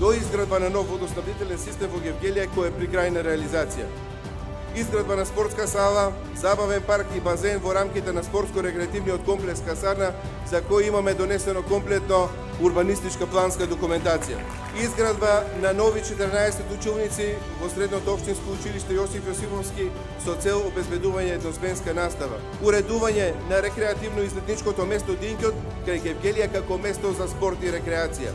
до изградба на нов водоснабдителен систем во Гевгелија кој е при крај на реализација. Изградба на спортска сала, забавен парк и базен во рамките на спортско-рекреативниот комплекс Касарна, за кој имаме донесено комплетно урбанистичка планска документација. Изградба на нови 14 училници во Средното општинско училиште Јосиф Јосифовски со цел обезбедување едносменска настава. Уредување на рекреативно-излетничкото место Динкјот кај Гевгелија како место за спорт и рекреација.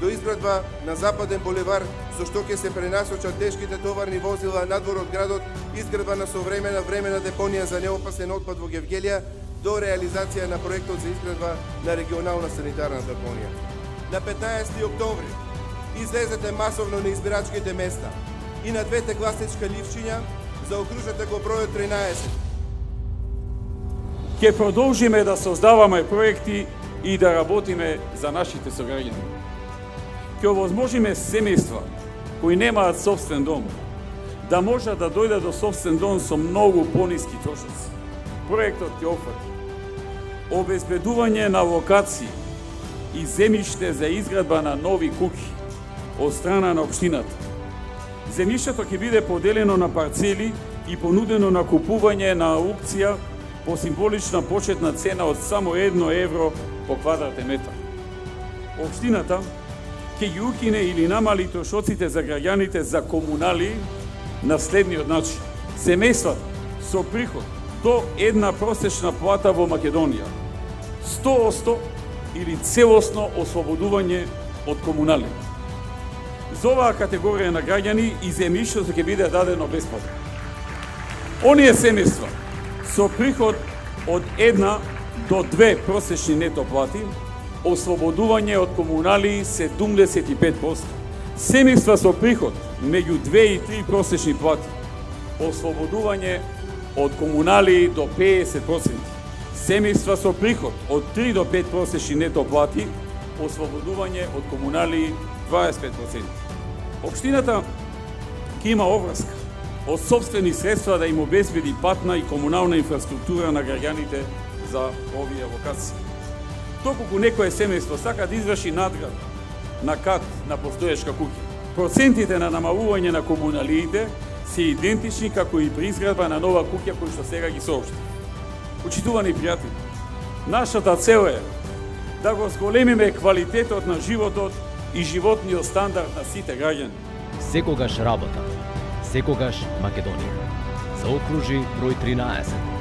До изградба на Западен булевар, со што ќе се пренасочат тешките товарни возила надвор од градот, изградба на современа времена депонија за неопасен отпад во Гевгелија, до реализација на проектот за изградба на регионална санитарна депонија. На 15 октомври излезете масовно на избирачките места и на двете гласачка ливчиња заокружете го бројот 13. Ќе продолжиме да создаваме проекти и да работиме за нашите сограѓани. Ќе овозможиме семејства кои немаат собствен дом да можат да дојдат до собствен дом со многу пониски трошоци. Проектот ќе офрли обезбедување на локации и земјиште за изградба на нови куќи од страна на општината. Земјиштето ќе биде поделено на парцели и понудено на купување на аукција по символична почетна цена од само 1 евро по квадратен метар. Општината ќе ги укине или намали трошоците за граѓаните за комунали на следниот начин. Семејствата со приход до една просечна плата во Македонија, 100% или целосно ослободување од комунали. За оваа категорија на граѓани и земјиштето ќе биде дадено бесплатно. Оние семејства со приход од 1 до 2 просечни нето плати, ослободување од комунали 75%. Семејства со приход меѓу 2 и 3 просечни плати, ослободување од комунали до 50%. Семејства со приход од 3 до 5 просечни нето плати, ослободување од комунали 25%. Општината ќе има обврска од собствени средства да им обезбеди патна и комунална инфраструктура на граѓаните за овие локации. Доколку некое семејство сака да изврши надград на кат на постоечка куќа, процентите на намалување на комуналиите се идентични како и при изградба на нова куќа кој што сега ги соопшти. Почитувани пријатели, нашата цел е да го зголемиме квалитетот на животот и животниот стандард на сите граѓани. Секогаш работа, секогаш Македонија. Заокружи број 13.